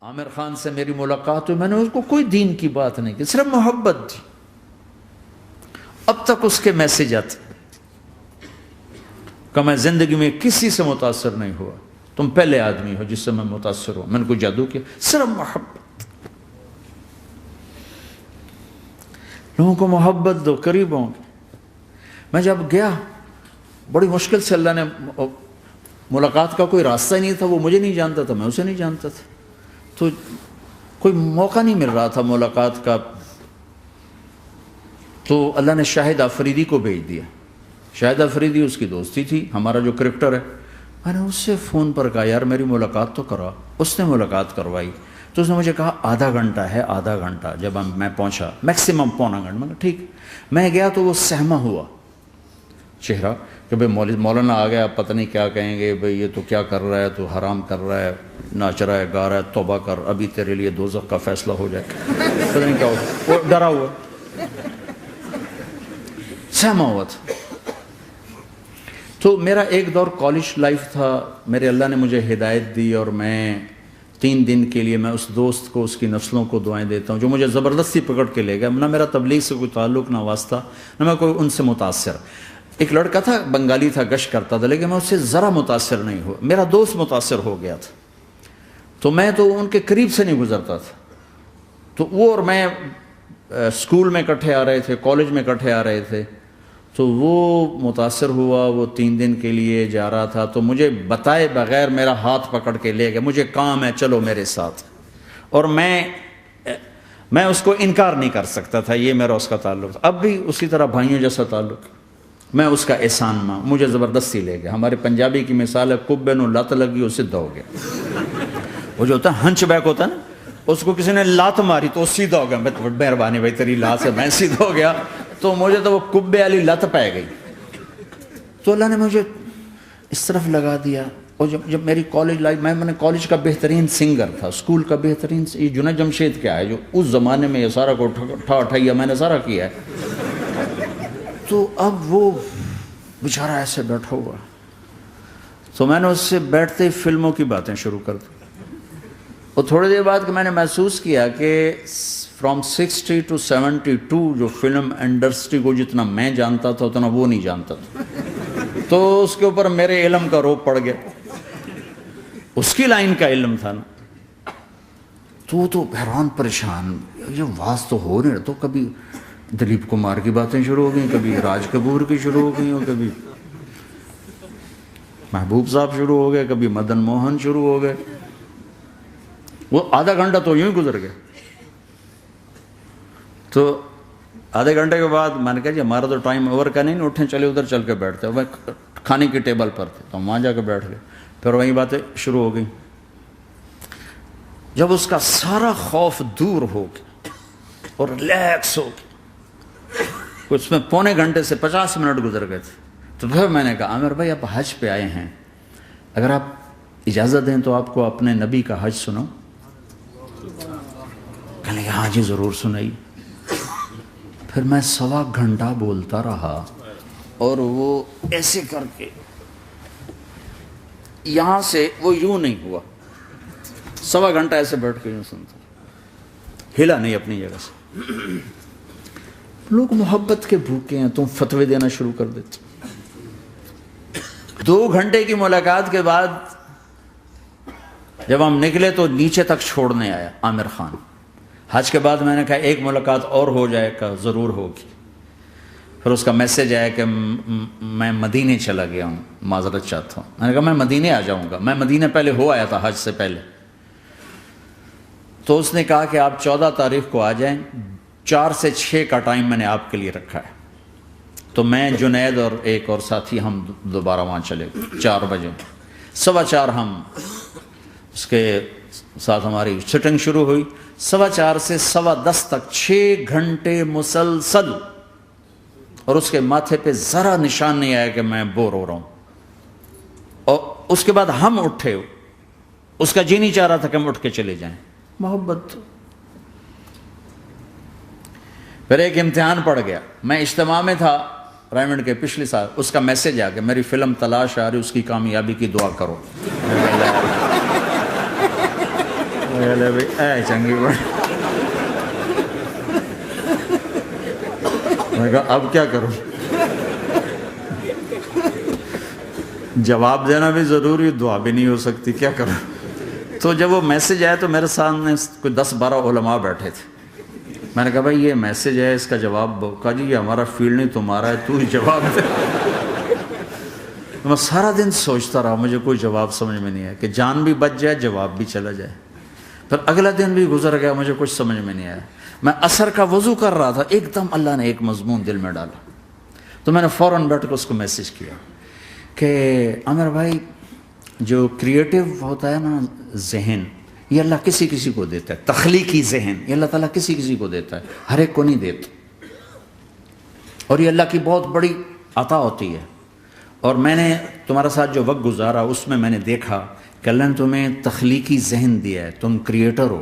عامر خان سے میری ملاقات ہوئی، میں نے اس کو کوئی دین کی بات نہیں کی، صرف محبت تھی. اب تک اس کے میسج آتے کہ میں زندگی میں کسی سے متاثر نہیں ہوا، تم پہلے آدمی ہو جس سے میں متاثر ہوں. میں نے کوئی جادو کیا، صرف محبت. لوگوں کو محبت دو، قریب ہوں گے. میں جب گیا بڑی مشکل سے اللہ نے، ملاقات کا کوئی راستہ ہی نہیں تھا، وہ مجھے نہیں جانتا تھا، میں اسے نہیں جانتا تھا، تو کوئی موقع نہیں مل رہا تھا ملاقات کا. تو اللہ نے شاہد آفریدی کو بھیج دیا. شاہد آفریدی اس کی دوستی تھی، ہمارا جو کرکٹر ہے. میں نے اس سے فون پر کہا یار میری ملاقات تو کرا. اس نے ملاقات کروائی. تو اس نے مجھے کہا آدھا گھنٹہ ہے، آدھا گھنٹہ. جب میں پہنچا میکسیمم پونا گھنٹہ. میں نے ٹھیک. میں گیا تو وہ سہما ہوا چہرہ کہ بھئی مولانا آ گیا، پتہ نہیں کیا کہیں گے، بھئی یہ تو کیا کر رہا ہے، تو حرام کر رہا ہے، ناچ رہا ہے، گا رہا ہے، توبہ کر، ابھی تیرے لیے دوزخ کا فیصلہ ہو جائے. پتہ نہیں کیا ہو، وہ ڈرا ہوا سہما ہوا تھا. تو میرا ایک دور کالج لائف تھا. میرے اللہ نے مجھے ہدایت دی اور میں 3 دن کے لیے میں اس دوست کو، اس کی نسلوں کو دعائیں دیتا ہوں جو مجھے زبردستی پکڑ کے لے گیا. نہ میرا تبلیغ سے کوئی تعلق، نہ واسطہ، نہ میں کوئی ان سے متاثر. ایک لڑکا تھا، بنگالی تھا، گشت کرتا تھا، لیکن میں اس سے ذرا متاثر نہیں ہوا. میرا دوست متاثر ہو گیا تھا، تو میں تو ان کے قریب سے نہیں گزرتا تھا. تو وہ اور میں اسکول میں اکٹھے آ رہے تھے، کالج میں اکٹھے آ رہے تھے. تو وہ متاثر ہوا، وہ 3 دن کے لیے جا رہا تھا، تو مجھے بتائے بغیر میرا ہاتھ پکڑ کے لے گیا. مجھے کام ہے، چلو میرے ساتھ. اور میں اس کو انکار نہیں کر سکتا تھا، یہ میرا اس کا تعلق تھا. اب بھی اسی طرح بھائیوں جیسا تعلق. میں اس کا احسان ماں، مجھے زبردستی لے گیا. ہمارے پنجابی کی مثال ہے، کبے نو لت لگی وہ سیدھا ہو گیا. وہ جو ہوتا ہے ہنچ بیک ہوتا ہے نا، اس کو کسی نے لات ماری تو وہ سیدھا ہو گیا. مہربانی بھائی تیری لات سے میں سیدھا ہو گیا. تو مجھے تو وہ کبے والی لت پہ گئی. تو اللہ نے مجھے اس طرف لگا دیا. اور جب میری کالج لائف، میں نے کالج کا بہترین سنگر تھا، اسکول کا بہترین. یہ جنید جمشید کیا ہے جو اس زمانے میں یہ سارا کو اٹھایا میں نے سارا کیا ہے. تو اب وہ بیچارہ ایسے بیٹھا ہوا. تو میں نے اس سے بیٹھتے ہی فلموں کی باتیں شروع کر دی. اور تھوڑی دیر بعد کہ میں نے محسوس کیا کہ فرام 60 to 72 جو فلم انڈسٹری کو جتنا میں جانتا تھا اتنا وہ نہیں جانتا تھا. تو اس کے اوپر میرے علم کا روپ پڑ گیا. اس کی لائن کا علم تھا نا. تو حیران پریشان، یہ واز تو ہو نہیں رہا. تو کبھی دلیپ کمار کی باتیں شروع ہو گئیں، کبھی راج کپور کی شروع ہو گئیں، اور کبھی محبوب صاحب شروع ہو گئے، کبھی مدن موہن شروع ہو گئے. وہ آدھا گھنٹہ تو یوں ہی گزر گیا. تو آدھے گھنٹے کے بعد میں نے کہا جی ہمارا تو ٹائم اوور کا نہیں، اٹھیں چلے ادھر چل کے بیٹھتے. وہ کھانے کی ٹیبل پر تھے تو وہاں جا کے بیٹھ گئے. پھر وہیں باتیں شروع ہو گئیں. جب اس کا سارا خوف دور ہو گیا اور ریلیکس ہو گیا، اس میں پونے گھنٹے سے 50 منٹ گزر گئے تھے. تو پھر میں نے کہا عامر بھائی آپ حج پہ آئے ہیں، اگر آپ اجازت دیں تو آپ کو اپنے نبی کا حج سنو. کہنے لگے ہاں جی ضرور سنائی. پھر میں 1.25 گھنٹہ بولتا رہا اور وہ ایسے کر کے یہاں سے وہ یوں نہیں ہوا. 1.25 گھنٹہ ایسے بیٹھ کے یوں سنتا، ہلا نہیں اپنی جگہ سے. لوگ محبت کے بھوکے ہیں، تم فتوے دینا شروع کر دیتے. 2 گھنٹے کی ملاقات کے بعد جب ہم نکلے تو نیچے تک چھوڑنے آیا عامر خان. حج کے بعد میں نے کہا ایک ملاقات اور ہو جائے گا، ضرور ہوگی. پھر اس کا میسج آیا کہ میں مدینے چلا گیا ہوں، معذرت چاہتا ہوں. میں نے کہا میں مدینے آ جاؤں گا. میں مدینے پہلے ہو آیا تھا حج سے پہلے. تو اس نے کہا کہ آپ 14 تاریخ کو آ جائیں، 4 سے 6 کا ٹائم میں نے آپ کے لیے رکھا ہے. تو میں جنید اور ایک اور ساتھی ہم دوبارہ وہاں چلے گئے. 4 بجے 4:15 ہم اس کے ساتھ ہماری سٹنگ شروع ہوئی. 4:15 سے 10:15 تک 6 گھنٹے مسلسل. اور اس کے ماتھے پہ ذرا نشان نہیں آیا کہ میں بور ہو رہا ہوں. اور اس کے بعد ہم اٹھے، اس کا جی نہیں چاہ رہا تھا کہ ہم اٹھ کے چلے جائیں. محبت. پھر ایک امتحان پڑ گیا. میں اجتماع میں تھا رائمنڈ کے پچھلے سال. اس کا میسج آ گیا میری فلم تلاش آ رہی، اس کی کامیابی کی دعا کرو. لے بھائی اے چنگی بڑی. میں کہا اب کیا کروں؟ جواب دینا بھی ضروری، دعا بھی نہیں ہو سکتی، کیا کروں؟ تو جب وہ میسج آیا تو میرے سامنے کوئی 10-12 علماء بیٹھے تھے. میں نے کہا بھائی یہ میسج ہے، اس کا جواب دو. کہا جی یہ ہمارا فیلڈ نہیں، تمہارا ہے، تو ہی جواب دے. میں سارا دن سوچتا رہا، مجھے کوئی جواب سمجھ میں نہیں آیا کہ جان بھی بچ جائے، جواب بھی چلا جائے. پھر اگلا دن بھی گزر گیا، مجھے کچھ سمجھ میں نہیں آیا. میں عصر کا وضو کر رہا تھا، ایک دم اللہ نے ایک مضمون دل میں ڈالا. تو میں نے فوراً بیٹھ کے اس کو میسج کیا کہ عامر بھائی جو کریٹیو ہوتا ہے نا ذہن، یہ اللہ کسی کسی کو دیتا ہے. تخلیقی ذہن یہ اللہ تعالیٰ کسی کسی کو دیتا ہے، ہر ایک کو نہیں دیتا. اور یہ اللہ کی بہت بڑی عطا ہوتی ہے. اور میں نے تمہارا ساتھ جو وقت گزارا اس میں نے دیکھا کہ اللہ نے تمہیں تخلیقی ذہن دیا ہے، تم کریٹر ہو.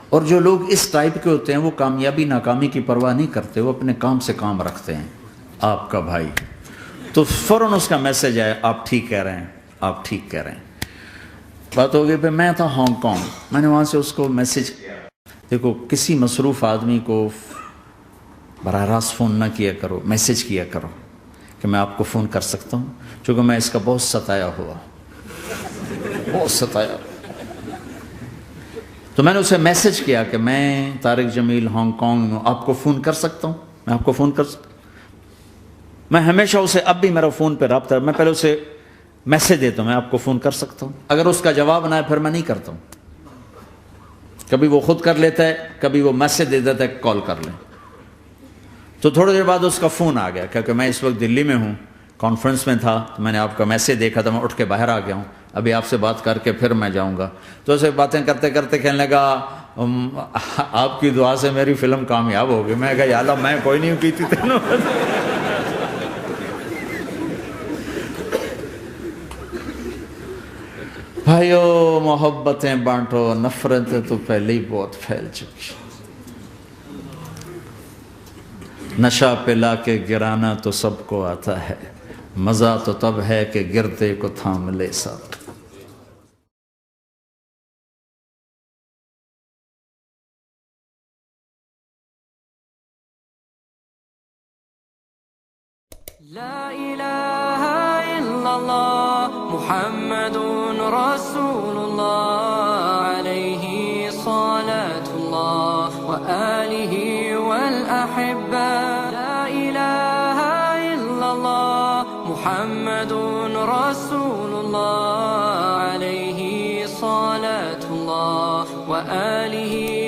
اور جو لوگ اس ٹائپ کے ہوتے ہیں وہ کامیابی ناکامی کی پرواہ نہیں کرتے، وہ اپنے کام سے کام رکھتے ہیں. آپ کا بھائی تو فوراً اس کا میسج آیا، آپ ٹھیک کہہ رہے ہیں، آپ ٹھیک کہہ رہے ہیں. بات ہو گئی. پہ میں تھا ہانگ کانگ، میں نے وہاں سے اس کو میسج کیا. دیکھو کسی مصروف آدمی کو براہ راست فون نہ کیا کرو، میسج کیا کرو کہ میں آپ کو فون کر سکتا ہوں، چونکہ میں اس کا بہت ستایا ہوا، بہت ستایا. تو میں نے اسے میسج کیا کہ میں طارق جمیل ہانگ کانگ میں آپ کو فون کر سکتا ہوں، میں آپ کو فون کر سکتا ہوں. میں ہمیشہ اسے، اب بھی میرا فون پہ رابطہ ہے، میں پہلے اسے میسج دیتا ہوں میں آپ کو فون کر سکتا ہوں. اگر اس کا جواب نہ ہے پھر میں نہیں کرتا ہوں. کبھی وہ خود کر لیتا ہے، کبھی وہ میسج دے دیتا ہے کال کر لیں. تو تھوڑی دیر بعد اس کا فون آ گیا کیونکہ میں اس وقت دلی میں ہوں، کانفرنس میں تھا. تو میں نے آپ کا میسج دیکھا تھا، میں اٹھ کے باہر آ گیا ہوں، ابھی آپ سے بات کر کے پھر میں جاؤں گا. تو اسے باتیں کرتے کرتے کہنے لگا آپ کی دعا سے میری فلم کامیاب ہو گئی. میں کہا یا اللہ میں کوئی نہیں کی تھی تینوں. بھائیو محبتیں بانٹو، نفرتیں تو پہلے ہی بہت پھیل چکی. نشہ پلا کے گرانا تو سب کو آتا ہے، مزہ تو تب ہے کہ گرتے کو تھام لے ساتھ. لا إله إلا الله محمد رسول الله عليه صلاة الله وآله والأحبة. لا إله إلا الله محمد رسول الله عليه صلاة الله وآله